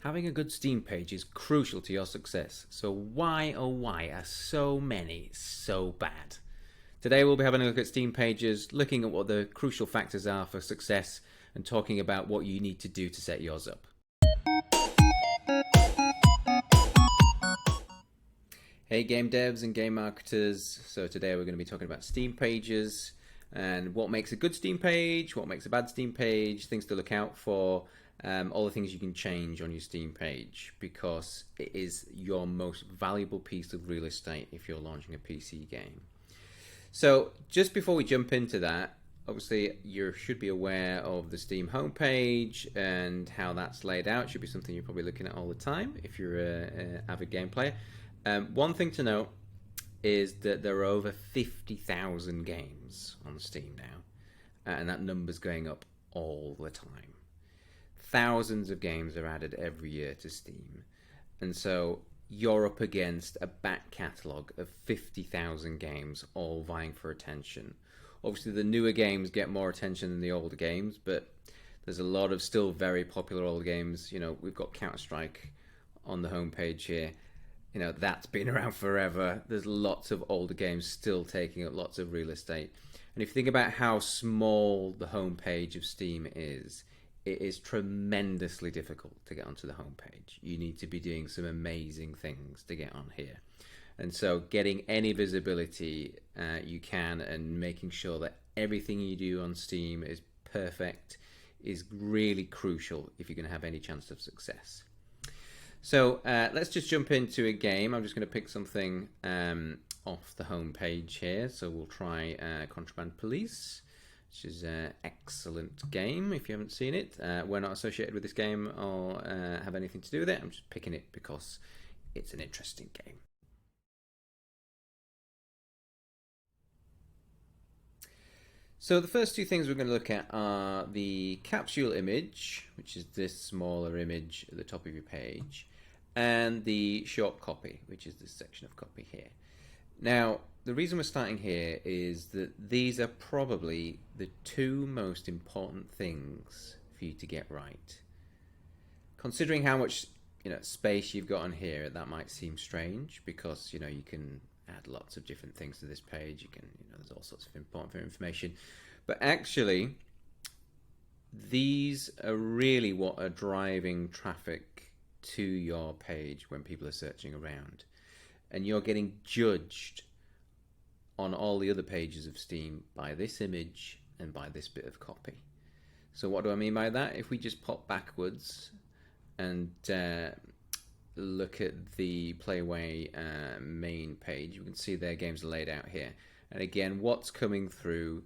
Having a good Steam page is crucial to your success, so why oh why are so many so bad? Today we'll be having a look at Steam pages, looking at what the crucial factors are for success, and talking about what you need to do to set yours up. Hey game devs and game marketers, so today we're going to be talking about Steam pages and what makes a good Steam page, what makes a bad Steam page, things to look out for, all the things you can change on your Steam page, because it is your most valuable piece of real estate if you're launching a PC game. So just before we jump into that, obviously you should be aware of the Steam homepage and how that's laid out. It should be something you're probably looking at all the time if you're an avid game player. One thing to note is that there are over 50,000 games on Steam now, and that number's going up all the time. Thousands of games are added every year to Steam, and so you're up against a back catalogue of 50,000 games all vying for attention. Obviously the newer games get more attention than the older games, but there's a lot of still very popular old games. You know, we've got Counter-Strike on the homepage here. You know, that's been around forever. There's lots of older games still taking up lots of real estate. And if you think about how small the homepage of Steam is, it is tremendously difficult to get onto the homepage. You need to be doing some amazing things to get on here. And so getting any visibility you can and making sure that everything you do on Steam is perfect is really crucial if you're going to have any chance of success. So let's just jump into a game. I'm just going to pick something off the home page here. So we'll try Contraband Police, which is an excellent game if you haven't seen it. We're not associated with this game or have anything to do with it. I'm just picking it because it's an interesting game. So the first two things we're going to look at are the capsule image, which is this smaller image at the top of your page, and the short copy, which is this section of copy here. Now, the reason we're starting here is that these are probably the two most important things for you to get right. Considering how much space you've got on here, that might seem strange because you can add lots of different things to this page. You can, there's all sorts of important information, but actually, these are really what are driving traffic to your page when people are searching around, and you're getting judged on all the other pages of Steam by this image and by this bit of copy. So what do I mean by that? If we just pop backwards and look at the Playway main page, you can see their games are laid out here. And again, what's coming through?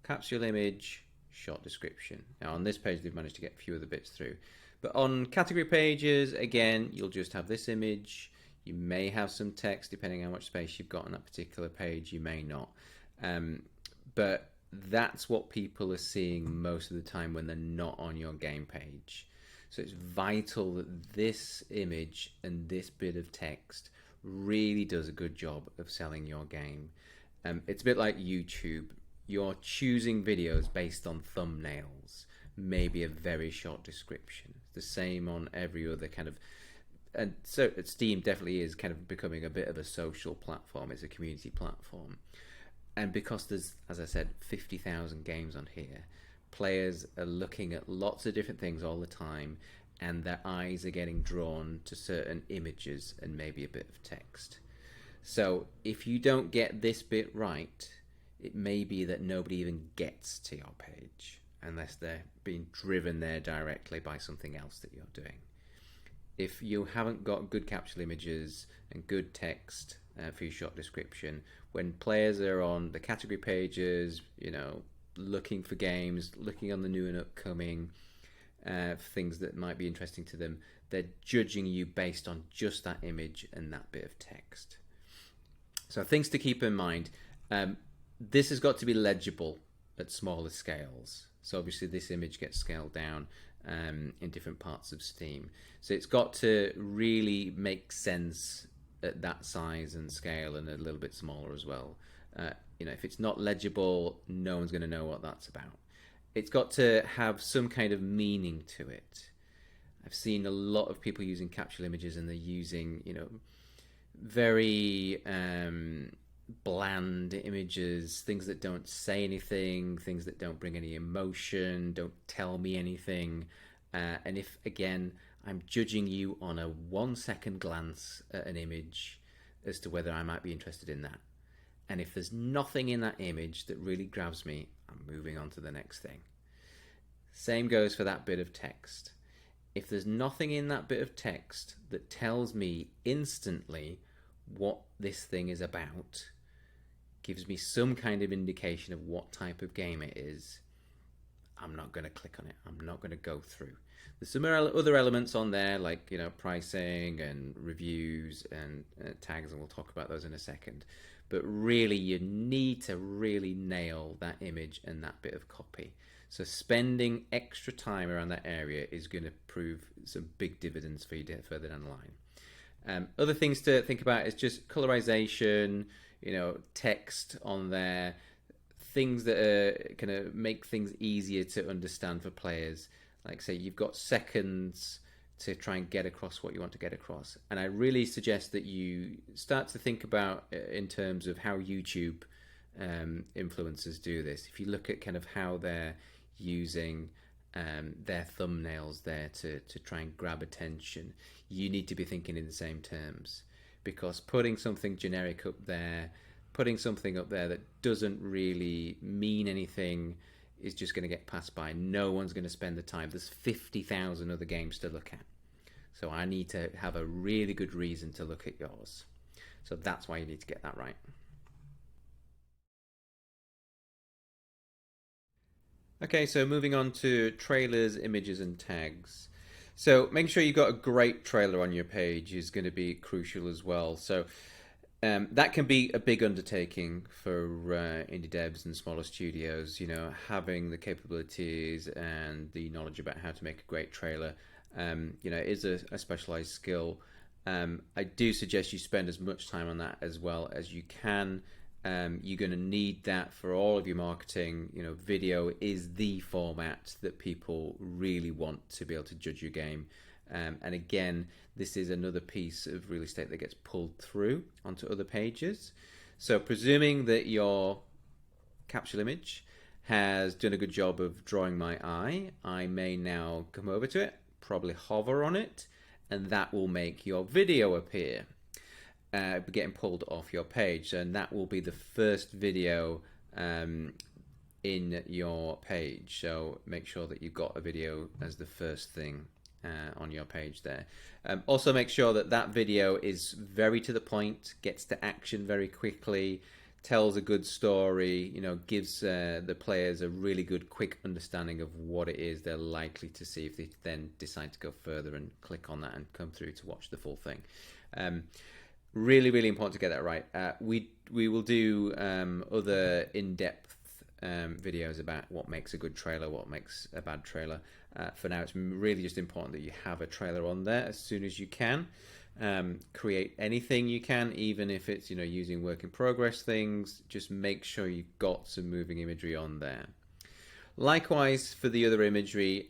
Capsule image, short description. Now on this page they've managed to get a few of the bits through. But on category pages, again, you'll just have this image. You may have some text depending on how much space you've got on that particular page. You may not. But that's what people are seeing most of the time when they're not on your game page. So it's vital that this image and this bit of text really does a good job of selling your game. It's a bit like YouTube. You're choosing videos based on thumbnails, maybe a very short description. The same on every other kind of, and so Steam definitely is kind of becoming a bit of a social platform. It's a community platform, and because there's, as I said, 50,000 games on here, players are looking at lots of different things all the time, and their eyes are getting drawn to certain images and maybe a bit of text. So if you don't get this bit right, it may be that nobody even gets to your page unless they're being driven there directly by something else that you're doing. If you haven't got good capsule images and good text for your short description, when players are on the category pages, looking for games, looking on the new and upcoming things that might be interesting to them, they're judging you based on just that image and that bit of text. So things to keep in mind. This has got to be legible at smaller scales. So obviously this image gets scaled down in different parts of Steam. So it's got to really make sense at that size and scale, and a little bit smaller as well. If it's not legible, no one's going to know what that's about. It's got to have some kind of meaning to it. I've seen a lot of people using capsule images, and they're using, very bland images, things that don't say anything, things that don't bring any emotion, don't tell me anything. And if, again, I'm judging you on a 1 second glance at an image as to whether I might be interested in that. And if there's nothing in that image that really grabs me, I'm moving on to the next thing. Same goes for that bit of text. If there's nothing in that bit of text that tells me instantly what this thing is about, gives me some kind of indication of what type of game it is, I'm not going to click on it. I'm not going to go through. There's some other elements on there, like pricing and reviews and tags, and we'll talk about those in a second. But really, you need to really nail that image and that bit of copy. So spending extra time around that area is going to prove some big dividends for you further down the line. Other things to think about is just colorization, text on there, things that are going to make things easier to understand for players. Like, say, you've got seconds to try and get across what you want to get across. And I really suggest that you start to think about in terms of how YouTube influencers do this. If you look at kind of how they're using their thumbnails there to try and grab attention, you need to be thinking in the same terms, because putting something generic up there, putting something up there that doesn't really mean anything, is just going to get passed by. No one's going to spend the time. There's 50,000 other games to look at. So I need to have a really good reason to look at yours. So that's why you need to get that right. Okay, so moving on to trailers, images, and tags. So making sure you've got a great trailer on your page is going to be crucial as well. So that can be a big undertaking for indie devs and smaller studios. Having the capabilities and the knowledge about how to make a great trailer, is a specialized skill. I do suggest you spend as much time on that as well as you can. You're going to need that for all of your marketing. Video is the format that people really want to be able to judge your game. And again, this is another piece of real estate that gets pulled through onto other pages. So presuming that your capsule image has done a good job of drawing my eye, I may now come over to it, probably hover on it, and that will make your video appear, getting pulled off your page. And that will be the first video in your page. So make sure that you've got a video as the first thing on your page there. Also make sure that that video is very to the point, gets to action very quickly, tells a good story, gives the players a really good quick understanding of what it is they're likely to see if they then decide to go further and click on that and come through to watch the full thing. Really, really important to get that right. We will do other in-depth videos about what makes a good trailer, what makes a bad trailer. For now, it's really just important that you have a trailer on there as soon as you can. Create anything you can, even if it's using work in progress things. Just make sure you've got some moving imagery on there. Likewise for the other imagery,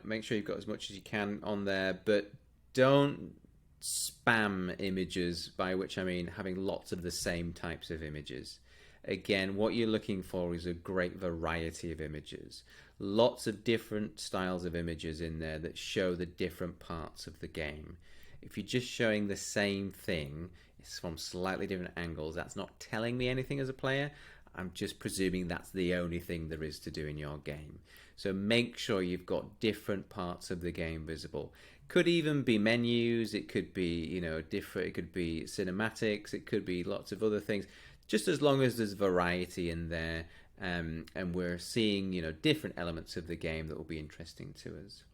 make sure you've got as much as you can on there, but don't spam images, by which I mean having lots of the same types of images. Again, what you're looking for is a great variety of images. Lots of different styles of images in there that show the different parts of the game. If you're just showing the same thing, it's from slightly different angles, that's not telling me anything as a player. I'm just presuming that's the only thing there is to do in your game. So make sure you've got different parts of the game visible. Could even be menus, it could be, different, it could be cinematics, it could be lots of other things. Just as long as there's variety in there, and we're seeing, different elements of the game that will be interesting to us.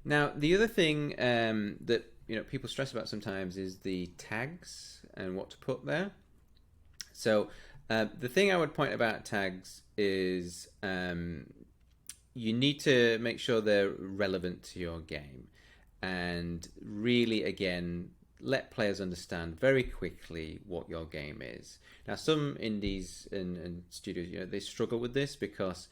Now, the other thing that people stress about sometimes is the tags and what to put there. So the thing I would point about tags is you need to make sure they're relevant to your game, and really, again, let players understand very quickly what your game is. Now, some indies and studios, they struggle with this because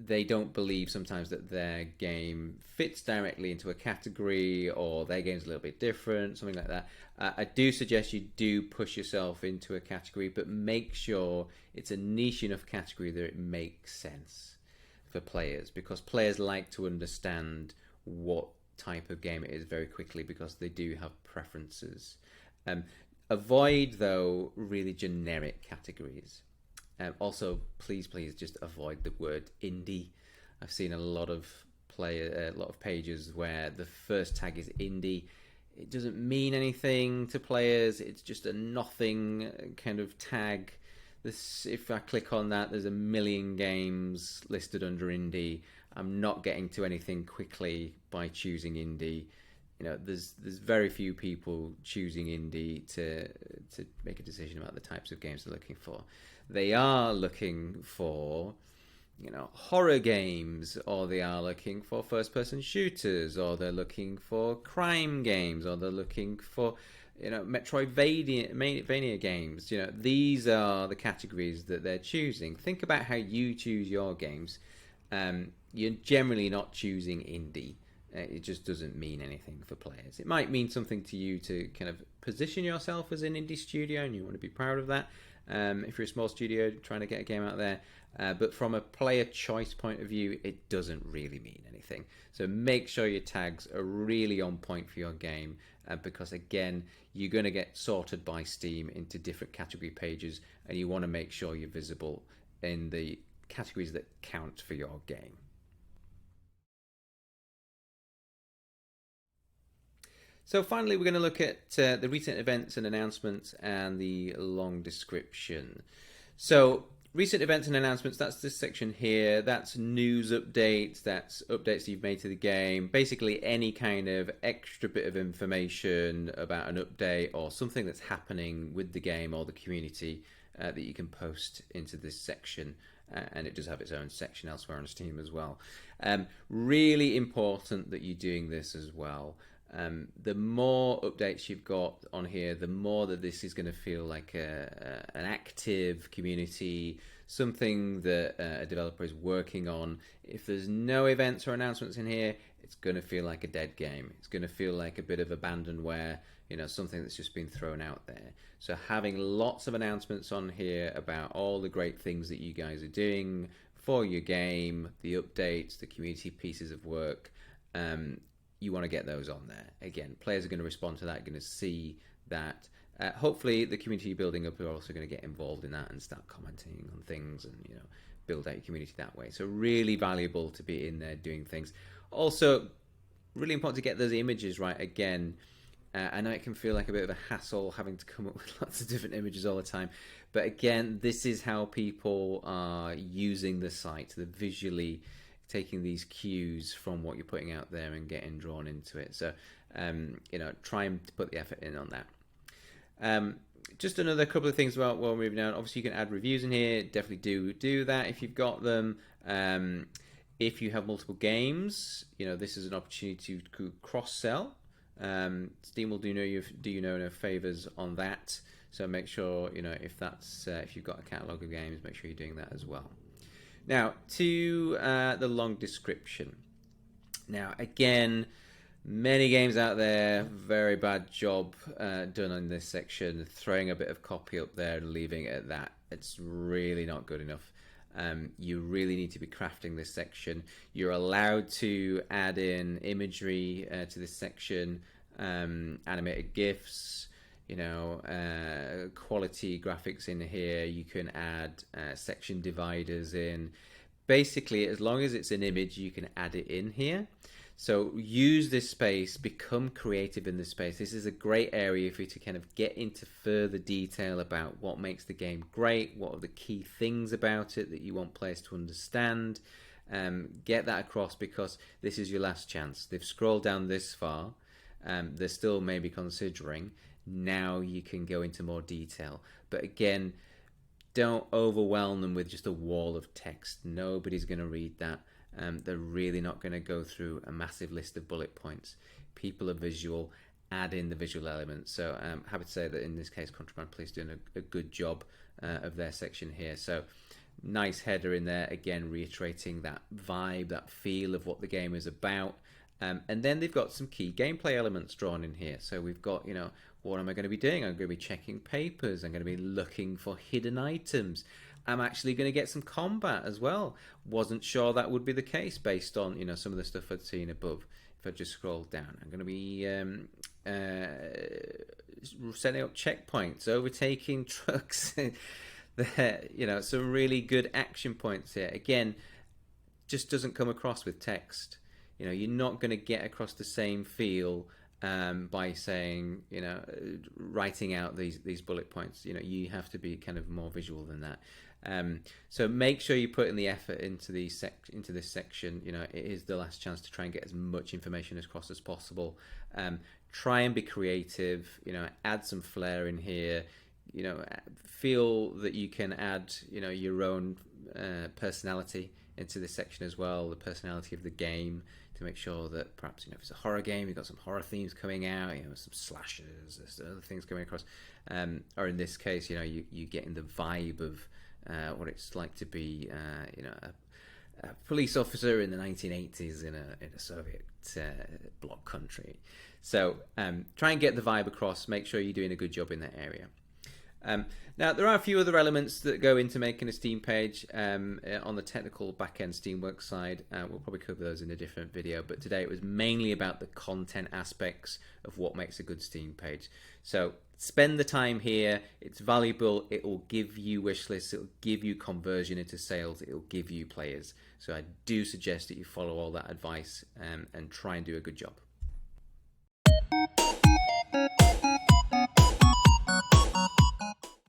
they don't believe sometimes that their game fits directly into a category, or their game's a little bit different, something like that. I do suggest you do push yourself into a category, but make sure it's a niche enough category that it makes sense for players, because players like to understand what type of game it is very quickly, because they do have preferences. Um, Avoid, though, really generic categories. Also, please, just avoid the word indie. I've seen a lot of pages where the first tag is indie. It doesn't mean anything to players. It's just a nothing kind of tag. If I click on that, there's a million games listed under indie. I'm not getting to anything quickly by choosing indie. There's very few people choosing indie to make a decision about the types of games they're looking for. They are looking for horror games, or they are looking for first-person shooters, or they're looking for crime games, or they're looking for Metroidvania games. These are the categories that they're choosing. Think about how you choose your games. You're generally not choosing indie. It just doesn't mean anything for players. It might mean something to you to kind of position yourself as an indie studio, and you want to be proud of that. If you're a small studio trying to get a game out there, but from a player choice point of view, it doesn't really mean anything. So make sure your tags are really on point for your game, because again, you're going to get sorted by Steam into different category pages, and you want to make sure you're visible in the categories that count for your game. So finally, we're going to look at the recent events and announcements and the long description. So recent events and announcements, that's this section here. That's news updates, that's updates you've made to the game. Basically any kind of extra bit of information about an update or something that's happening with the game or the community that you can post into this section. And it does have its own section elsewhere on Steam as well. Really important that you're doing this as well. The more updates you've got on here, the more that this is going to feel like an active community, something that a developer is working on. If there's no events or announcements in here, it's going to feel like a dead game. It's going to feel like a bit of abandonware, something that's just been thrown out there. So having lots of announcements on here about all the great things that you guys are doing for your game, the updates, the community pieces of work, you want to get those on there. Again, players are going to respond to that, going to see that. Hopefully the community building up are also going to get involved in that and start commenting on things and build out your community that way. So really valuable to be in there doing things. Also really important to get those images right. Again, I know it can feel like a bit of a hassle having to come up with lots of different images all the time, but again, this is how people are using the site. They're visually taking these cues from what you're putting out there and getting drawn into it. So, try and put the effort in on that. Just another couple of things while we're moving on. Obviously, you can add reviews in here. Definitely do that if you've got them. If you have multiple games, this is an opportunity to cross-sell. Steam will do you no favors on that. So make sure if that's if you've got a catalog of games, make sure you're doing that as well. Now to the long description. Now again, many games out there, very bad job done on this section, throwing a bit of copy up there and leaving it at that. It's really not good enough. You really need to be crafting this section. You're allowed to add in imagery to this section, animated GIFs, quality graphics in here. You can add section dividers in. Basically, as long as it's an image, you can add it in here. So use this space, become creative in this space. This is a great area for you to kind of get into further detail about what makes the game great, what are the key things about it that you want players to understand. Get that across, because this is your last chance. They've scrolled down this far. They're still maybe considering. Now you can go into more detail. But again, don't overwhelm them with just a wall of text. Nobody's going to read that. They're really not going to go through a massive list of bullet points. People are visual. Add in the visual elements. So I'm happy to say that in this case, Contraband Police doing a good job of their section here. So Nice header in there, again reiterating that vibe, that feel of what the game is about. And then they've got some key gameplay elements drawn in here. So we've got, what am I going to be doing? I'm going to be checking papers. I'm going to be looking for hidden items. I'm actually going to get some combat as well. Wasn't sure that would be the case based on, some of the stuff I'd seen above. If I just scroll down, I'm going to be setting up checkpoints, overtaking trucks. Some really good action points here. Again, just doesn't come across with text. You're not going to get across the same feel by saying, writing out these bullet points. You have to be kind of more visual than that. So make sure you put in the effort into this section. It is the last chance to try and get as much information across as possible. Try and be creative. Add some flair in here. Feel that you can add your own personality into this section as well. The personality of the game, to make sure that perhaps if it's a horror game, you've got some horror themes coming out. Some slashers, there's other things coming across. Or in this case, you getting the vibe of what it's like to be, a police officer in the 1980s in a Soviet bloc country. So try and get the vibe across. Make sure you're doing a good job in that area. Now, there are a few other elements that go into making a Steam page on the technical back-end Steamworks side. We'll probably cover those in a different video, but today it was mainly about the content aspects of what makes a good Steam page. So spend the time here. It's valuable. It will give you wish lists. It will give you conversion into sales. It will give you players. So I do suggest that you follow all that advice and try and do a good job.